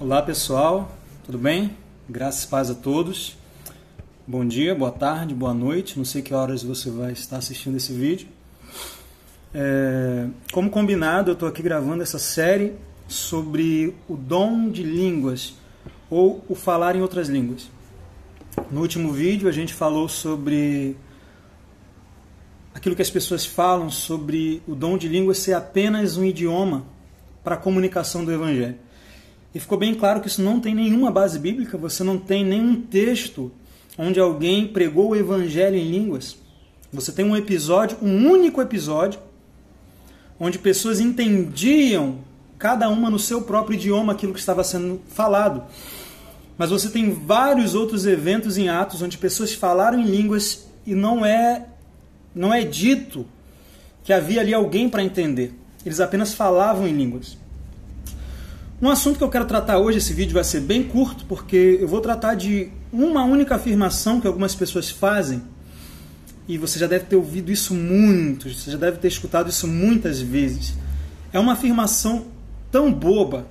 Olá pessoal, tudo bem? Graças e paz a todos. Bom dia, boa tarde, boa noite. Não sei que horas você vai estar assistindo esse vídeo. Como combinado, eu estou aqui gravando essa série sobre o dom de línguas ou o falar em outras línguas. No último vídeo a gente falou sobre aquilo que as pessoas falam sobre o dom de línguas ser apenas um idioma para a comunicação do Evangelho. E ficou bem claro que isso não tem nenhuma base bíblica, você não tem nenhum texto onde alguém pregou o Evangelho em línguas. Você tem um episódio, um único episódio, onde pessoas entendiam, cada uma no seu próprio idioma, aquilo que estava sendo falado. Mas você tem vários outros eventos em Atos onde pessoas falaram em línguas e não é dito que havia ali alguém para entender. Eles apenas falavam em línguas. Um assunto que eu quero tratar hoje, esse vídeo vai ser bem curto, porque eu vou tratar de uma única afirmação que algumas pessoas fazem, e você já deve ter ouvido isso muito, você já deve ter escutado isso muitas vezes. É uma afirmação tão boba,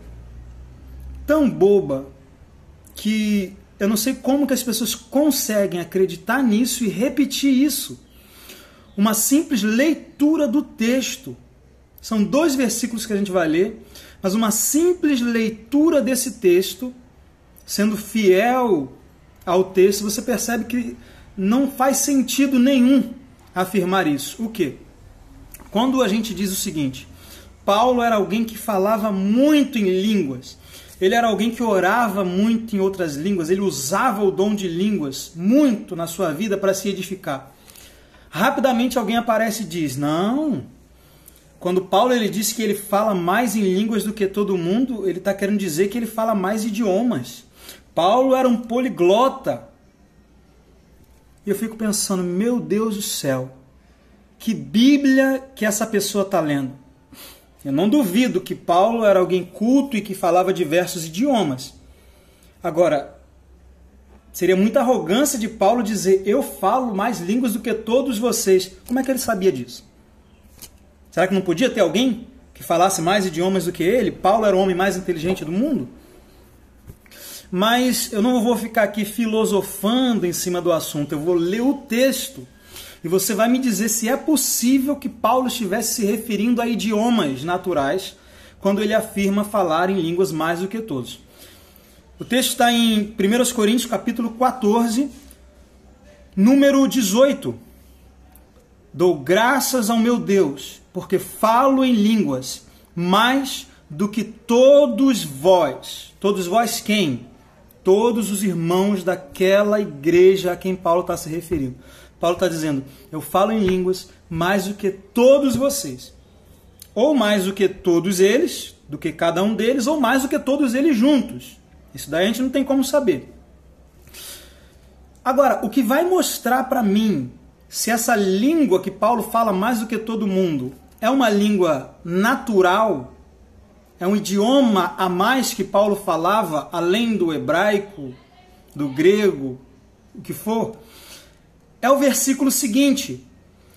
que eu não sei como que as pessoas conseguem acreditar nisso e repetir isso. Uma simples leitura do texto. São 2 versículos que a gente vai ler, mas uma simples leitura desse texto, sendo fiel ao texto, você percebe que não faz sentido nenhum afirmar isso. O quê? Quando a gente diz o seguinte: Paulo era alguém que falava muito em línguas, ele era alguém que orava muito em outras línguas, ele usava o dom de línguas muito na sua vida para se edificar. Rapidamente alguém aparece e diz: não, quando Paulo ele disse que ele fala mais em línguas do que todo mundo, ele está querendo dizer que ele fala mais idiomas. Paulo era um poliglota. E eu fico pensando, meu Deus do céu, que Bíblia que essa pessoa está lendo? Eu não duvido que Paulo era alguém culto e que falava diversos idiomas. Agora, seria muita arrogância de Paulo dizer: eu falo mais línguas do que todos vocês. Como é que ele sabia disso? Será que não podia ter alguém que falasse mais idiomas do que ele? Paulo era o homem mais inteligente do mundo? Mas eu não vou ficar aqui filosofando em cima do assunto. Eu vou ler o texto e você vai me dizer se é possível que Paulo estivesse se referindo a idiomas naturais quando ele afirma falar em línguas mais do que todos. O texto está em 1 Coríntios capítulo 14, número 18. Dou graças ao meu Deus, porque falo em línguas mais do que todos vós. Todos vós quem? Todos os irmãos daquela igreja a quem Paulo está se referindo. Paulo está dizendo: eu falo em línguas mais do que todos vocês. Ou mais do que todos eles, do que cada um deles, ou mais do que todos eles juntos. Isso daí a gente não tem como saber. Agora, o que vai mostrar para mim se essa língua que Paulo fala mais do que todo mundo é uma língua natural, é um idioma a mais que Paulo falava, além do hebraico, do grego, o que for, é o versículo seguinte,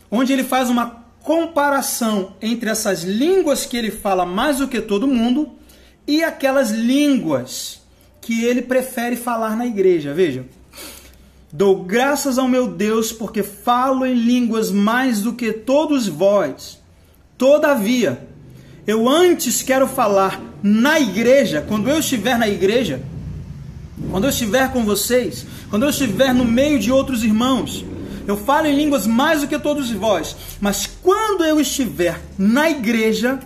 onde ele faz uma comparação entre essas línguas que ele fala mais do que todo mundo e aquelas línguas que ele prefere falar na igreja. Veja: dou graças ao meu Deus, porque falo em línguas mais do que todos vós. Todavia, eu antes quero falar na igreja, quando eu estiver na igreja, quando eu estiver com vocês, quando eu estiver no meio de outros irmãos, eu falo em línguas mais do que todos vós. Mas quando eu estiver na igreja,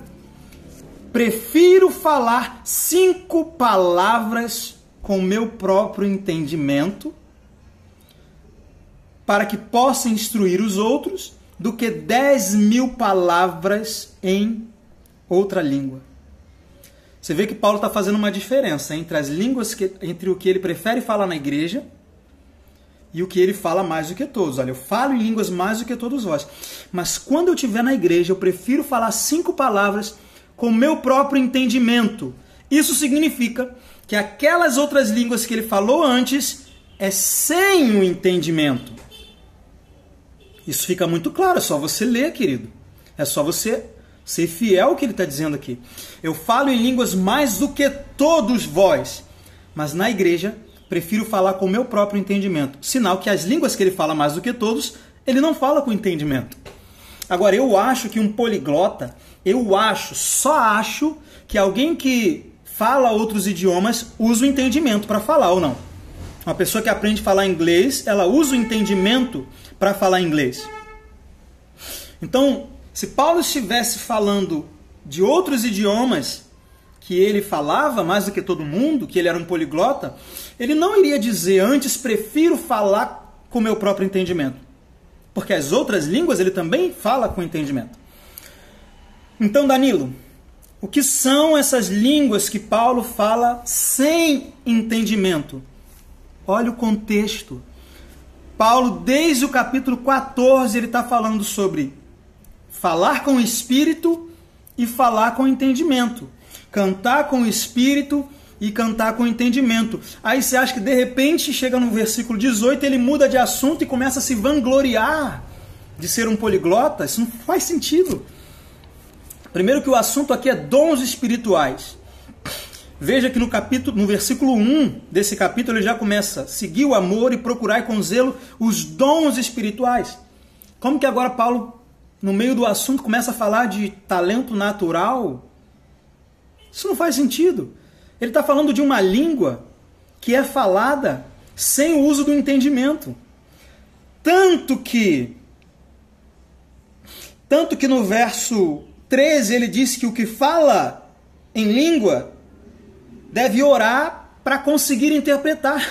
prefiro falar 5 palavras com o meu próprio entendimento, para que possa instruir os outros, do que 10.000 palavras em outra língua. Você vê que Paulo está fazendo uma diferença entre as línguas, entre o que ele prefere falar na igreja e o que ele fala mais do que todos. Olha, eu falo em línguas mais do que todos vós. Mas quando eu estiver na igreja, eu prefiro falar 5 palavras com o meu próprio entendimento. Isso significa que aquelas outras línguas que ele falou antes é sem o entendimento. Isso fica muito claro, é só você ler, querido. É só você Ser fiel ao que ele está dizendo aqui. Eu falo em línguas mais do que todos vós, mas na igreja prefiro falar com o meu próprio entendimento. Sinal que as línguas que ele fala mais do que todos, ele não fala com entendimento. Agora, eu acho que um poliglota, só acho que alguém que fala outros idiomas usa o entendimento para falar ou não. Uma pessoa que aprende a falar inglês, ela usa o entendimento para falar inglês. Então, se Paulo estivesse falando de outros idiomas que ele falava mais do que todo mundo, que ele era um poliglota, ele não iria dizer antes, prefiro falar com o meu próprio entendimento. Porque as outras línguas ele também fala com entendimento. Então, Danilo, o que são essas línguas que Paulo fala sem entendimento? Olha o contexto. Paulo, desde o capítulo 14, ele está falando sobre falar com o Espírito e falar com entendimento. Cantar com o Espírito e cantar com entendimento. Aí você acha que de repente chega no versículo 18, ele muda de assunto e começa a se vangloriar de ser um poliglota? Isso não faz sentido. Primeiro que o assunto aqui é dons espirituais. Veja que no versículo 1 desse capítulo ele já começa: seguir o amor e procurar com zelo os dons espirituais. Como que agora Paulo, no meio do assunto, começa a falar de talento natural? Isso não faz sentido. Ele está falando de uma língua que é falada sem o uso do entendimento. Tanto que no verso 13 ele diz que o que fala em língua deve orar para conseguir interpretar.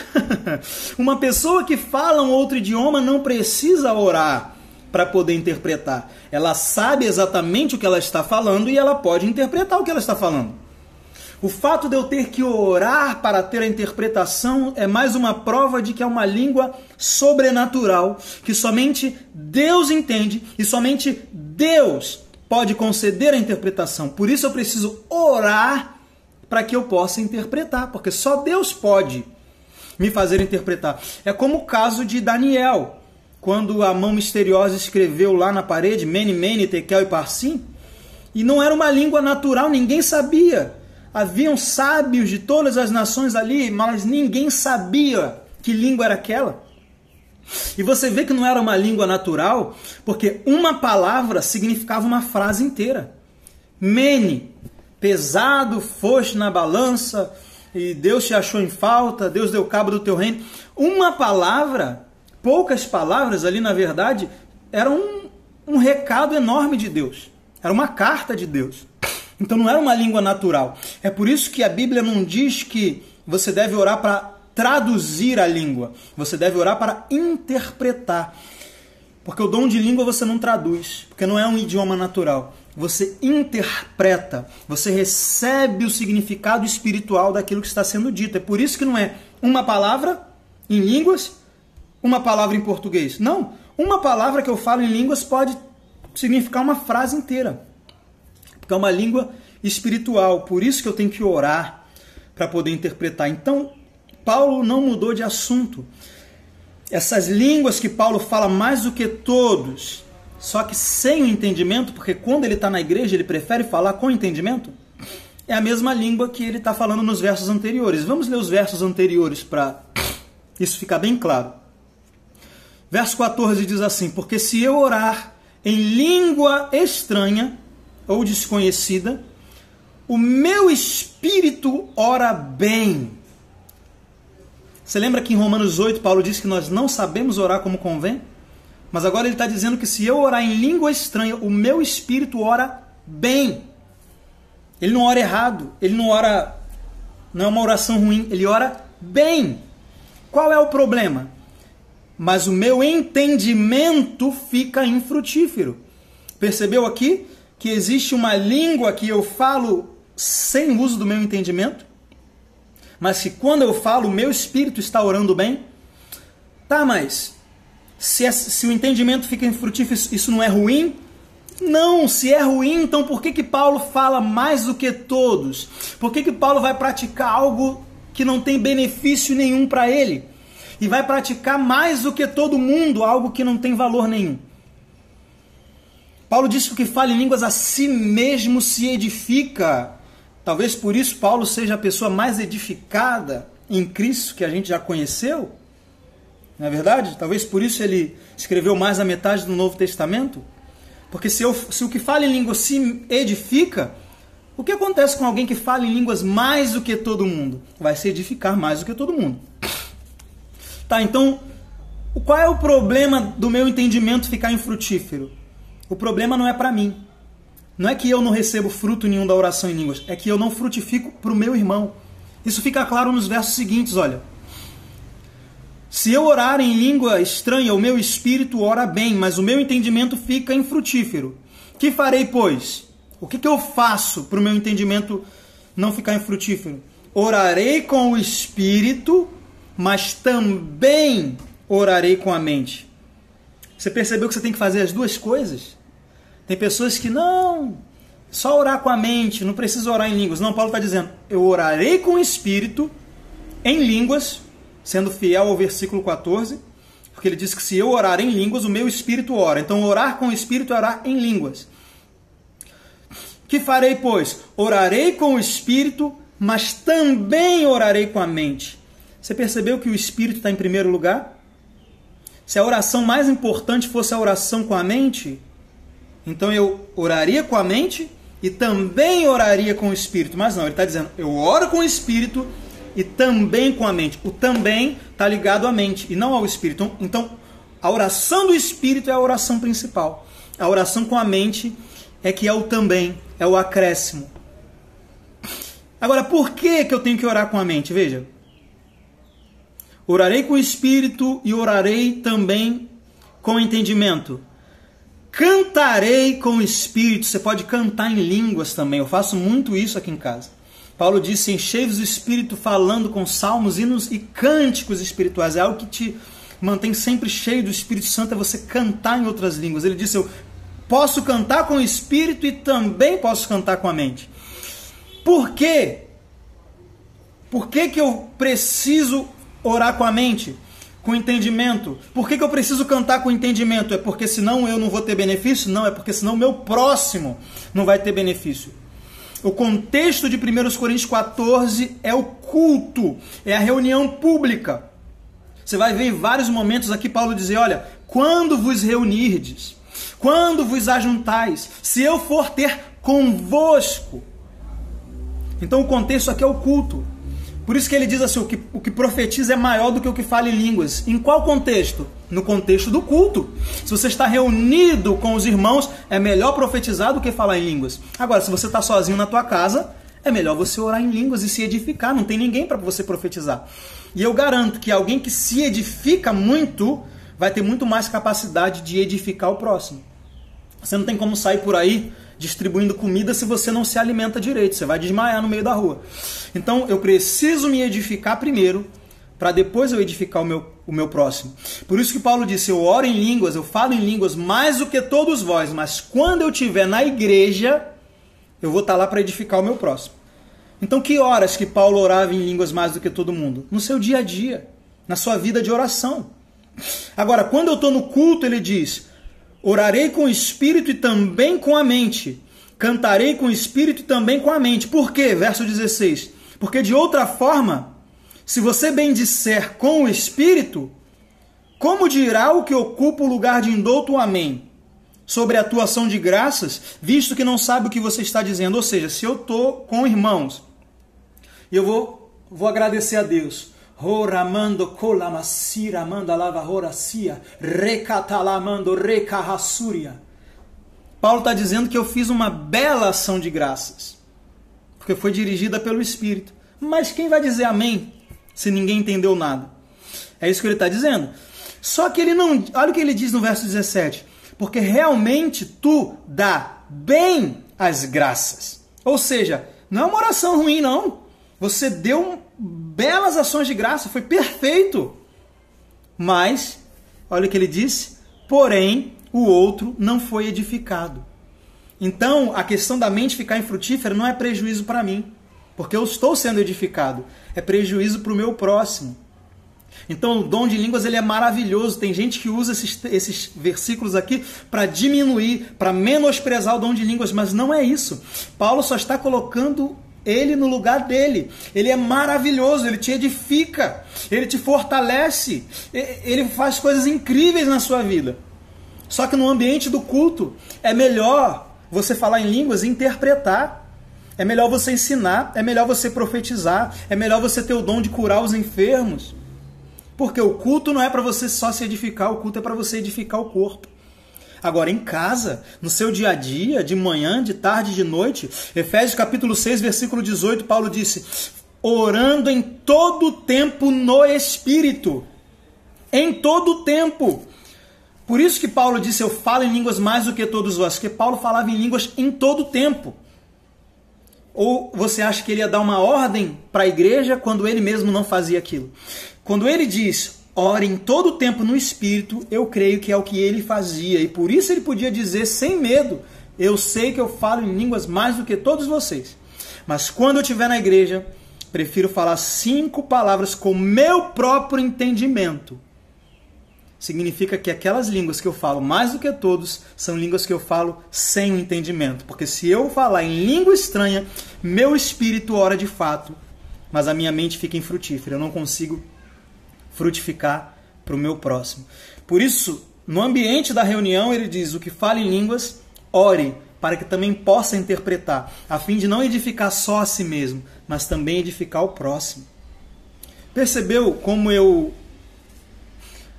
Uma pessoa que fala um outro idioma não precisa orar para poder interpretar. Ela sabe exatamente o que ela está falando e ela pode interpretar o que ela está falando. O fato de eu ter que orar para ter a interpretação é mais uma prova de que é uma língua sobrenatural, que somente Deus entende e somente Deus pode conceder a interpretação. Por isso eu preciso orar para que eu possa interpretar, porque só Deus pode me fazer interpretar. É como o caso de Daniel, quando a mão misteriosa escreveu lá na parede, Mene, Mene, Tekel e Parsim, e não era uma língua natural, ninguém sabia. Haviam sábios de todas as nações ali, mas ninguém sabia que língua era aquela. E você vê que não era uma língua natural, porque uma palavra significava uma frase inteira. Mene, pesado foste na balança, e Deus te achou em falta, Deus deu cabo do teu reino. Uma palavra, poucas palavras ali na verdade, era um recado enorme de Deus. Era uma carta de Deus. Então não era uma língua natural. É por isso que a Bíblia não diz que você deve orar para traduzir a língua. Você deve orar para interpretar. Porque o dom de língua você não traduz, porque não é um idioma natural. Você interpreta, você recebe o significado espiritual daquilo que está sendo dito. É por isso que não é uma palavra em línguas, uma palavra em português. Não, uma palavra que eu falo em línguas pode significar uma frase inteira. Porque é uma língua espiritual, por isso que eu tenho que orar para poder interpretar. Então, Paulo não mudou de assunto. Essas línguas que Paulo fala mais do que todos, só que sem o entendimento, porque quando ele está na igreja ele prefere falar com entendimento, é a mesma língua que ele está falando nos versos anteriores. Vamos ler os versos anteriores para isso ficar bem claro. Verso 14 diz assim: porque se eu orar em língua estranha ou desconhecida, o meu espírito ora bem. Você lembra que em Romanos 8 Paulo diz que nós não sabemos orar como convém? Mas agora ele está dizendo que se eu orar em língua estranha, o meu espírito ora bem. Ele não ora errado, ele não ora, não é uma oração ruim, ele ora bem. Qual é o problema? Mas o meu entendimento fica infrutífero. Percebeu aqui que existe uma língua que eu falo sem o uso do meu entendimento? Mas que quando eu falo, o meu espírito está orando bem? Tá, mas se o entendimento fica infrutífero, isso não é ruim? Não, se é ruim, então por que Paulo fala mais do que todos? Por que Paulo vai praticar algo que não tem benefício nenhum para ele? E vai praticar mais do que todo mundo algo que não tem valor nenhum? Paulo disse que o que fala em línguas a si mesmo se edifica. Talvez por isso Paulo seja a pessoa mais edificada em Cristo que a gente já conheceu. Não é verdade? Talvez por isso ele escreveu mais da metade do Novo Testamento. Porque se o que fala em línguas se edifica, o que acontece com alguém que fala em línguas mais do que todo mundo? Vai se edificar mais do que todo mundo. Tá, então, qual é o problema do meu entendimento ficar infrutífero? O problema não é para mim. Não é que eu não recebo fruto nenhum da oração em línguas. É que eu não frutifico para o meu irmão. Isso fica claro nos versos seguintes, olha. Se eu orar em língua estranha, o meu espírito ora bem, mas o meu entendimento fica infrutífero. Que farei, pois? O que eu faço para o meu entendimento não ficar infrutífero? Orarei com o espírito, mas também orarei com a mente. Você percebeu que você tem que fazer as duas coisas? Tem pessoas que não, só orar com a mente, não precisa orar em línguas. Não, Paulo está dizendo, eu orarei com o espírito em línguas, sendo fiel ao versículo 14, porque ele diz que se eu orar em línguas, o meu espírito ora. Então, orar com o espírito é orar em línguas. Que farei, pois? Orarei com o espírito, mas também orarei com a mente. Você percebeu que o espírito está em primeiro lugar? Se a oração mais importante fosse a oração com a mente, então eu oraria com a mente e também oraria com o espírito. Mas não, ele está dizendo, eu oro com o espírito e também com a mente. O também está ligado à mente e não ao espírito. Então, a oração do espírito é a oração principal. A oração com a mente é que é o também, é o acréscimo. Agora, por que eu tenho que orar com a mente? Veja. Orarei com o espírito e orarei também com o entendimento. Cantarei com o espírito. Você pode cantar em línguas também. Eu faço muito isso aqui em casa. Paulo disse, enchei-vos do espírito falando com salmos, hinos e cânticos espirituais. É algo que te mantém sempre cheio do Espírito Santo, é você cantar em outras línguas. Ele disse, eu posso cantar com o espírito e também posso cantar com a mente. Por quê? Por que eu preciso orar com a mente? Com entendimento. Por que eu preciso cantar com entendimento? É porque senão eu não vou ter benefício? Não, é porque senão o meu próximo não vai ter benefício. O contexto de 1 Coríntios 14 é o culto, é a reunião pública. Você vai ver em vários momentos aqui Paulo dizer, olha, quando vos reunirdes, quando vos ajuntais, se eu for ter convosco. Então o contexto aqui é o culto. Por isso que ele diz assim, o que profetiza é maior do que o que fala em línguas. Em qual contexto? No contexto do culto. Se você está reunido com os irmãos, é melhor profetizar do que falar em línguas. Agora, se você está sozinho na tua casa, é melhor você orar em línguas e se edificar. Não tem ninguém para você profetizar. E eu garanto que alguém que se edifica muito, vai ter muito mais capacidade de edificar o próximo. Você não tem como sair por aí distribuindo comida se você não se alimenta direito. Você vai desmaiar no meio da rua. Então, eu preciso me edificar primeiro, para depois eu edificar o meu próximo. Por isso que Paulo disse, eu oro em línguas, eu falo em línguas mais do que todos vós, mas quando eu estiver na igreja, eu vou estar lá para edificar o meu próximo. Então, que horas que Paulo orava em línguas mais do que todo mundo? No seu dia a dia, na sua vida de oração. Agora, quando eu estou no culto, ele diz, orarei com o espírito e também com a mente. Cantarei com o espírito e também com a mente. Por quê? Verso 16. Porque de outra forma, se você bendisser com o espírito, como dirá o que ocupa o lugar de indouto o amém? Sobre a atuação de graças, visto que não sabe o que você está dizendo. Ou seja, se eu estou com irmãos, e eu vou agradecer a Deus. Horamando kolamasira manda lava horacia recatalamando recarrassúria. Paulo está dizendo que eu fiz uma bela ação de graças, porque foi dirigida pelo Espírito. Mas quem vai dizer amém se ninguém entendeu nada? É isso que ele está dizendo. Só que ele não... Olha o que ele diz no verso 17. Porque realmente tu dá bem as graças. Ou seja, não é uma oração ruim, não. Você deu belas ações de graça, foi perfeito. Mas, olha o que ele disse, porém, o outro não foi edificado. Então, a questão da mente ficar infrutífera não é prejuízo para mim, porque eu estou sendo edificado. É prejuízo para o meu próximo. Então o dom de línguas ele é maravilhoso. Tem gente que usa esses versículos aqui para diminuir, para menosprezar o dom de línguas, mas não é isso. Paulo só está colocando ele no lugar dele. Ele é maravilhoso, ele te edifica, ele te fortalece, ele faz coisas incríveis na sua vida. Só que no ambiente do culto é melhor você falar em línguas e interpretar. É melhor você ensinar, é melhor você profetizar, é melhor você ter o dom de curar os enfermos. Porque o culto não é para você só se edificar, o culto é para você edificar o corpo. Agora, em casa, no seu dia a dia, de manhã, de tarde, de noite, Efésios capítulo 6, versículo 18, Paulo disse, orando em todo tempo no Espírito. Em todo tempo. Por isso que Paulo disse, eu falo em línguas mais do que todos vós, porque Paulo falava em línguas em todo tempo. Ou você acha que ele ia dar uma ordem para a igreja quando ele mesmo não fazia aquilo? Quando ele diz, ore em todo o tempo no Espírito, eu creio que é o que ele fazia. E por isso ele podia dizer sem medo, eu sei que eu falo em línguas mais do que todos vocês. Mas quando eu estiver na igreja, prefiro falar 5 palavras com meu próprio entendimento. Significa que aquelas línguas que eu falo mais do que todos são línguas que eu falo sem o entendimento. Porque se eu falar em língua estranha, meu espírito ora de fato, mas a minha mente fica infrutífera. Eu não consigo frutificar para o meu próximo. Por isso, no ambiente da reunião, ele diz, o que fala em línguas, ore, para que também possa interpretar, a fim de não edificar só a si mesmo, mas também edificar o próximo. Percebeu como eu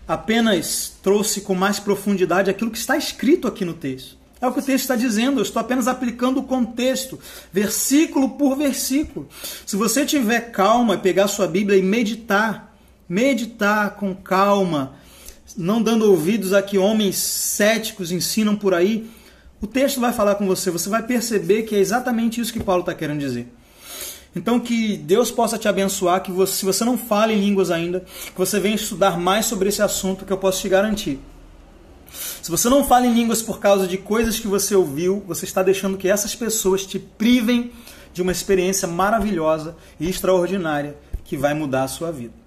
apenas trouxe com mais profundidade aquilo que está escrito aqui no texto? É o que o texto está dizendo, eu estou apenas aplicando o contexto, versículo por versículo. Se você tiver calma e pegar sua Bíblia e meditar com calma, não dando ouvidos a que homens céticos ensinam por aí, o texto vai falar com você, você vai perceber que é exatamente isso que Paulo está querendo dizer. Então que Deus possa te abençoar, que você, se você não fala em línguas ainda, que você venha estudar mais sobre esse assunto, que eu posso te garantir. Se você não fala em línguas por causa de coisas que você ouviu, você está deixando que essas pessoas te privem de uma experiência maravilhosa e extraordinária que vai mudar a sua vida.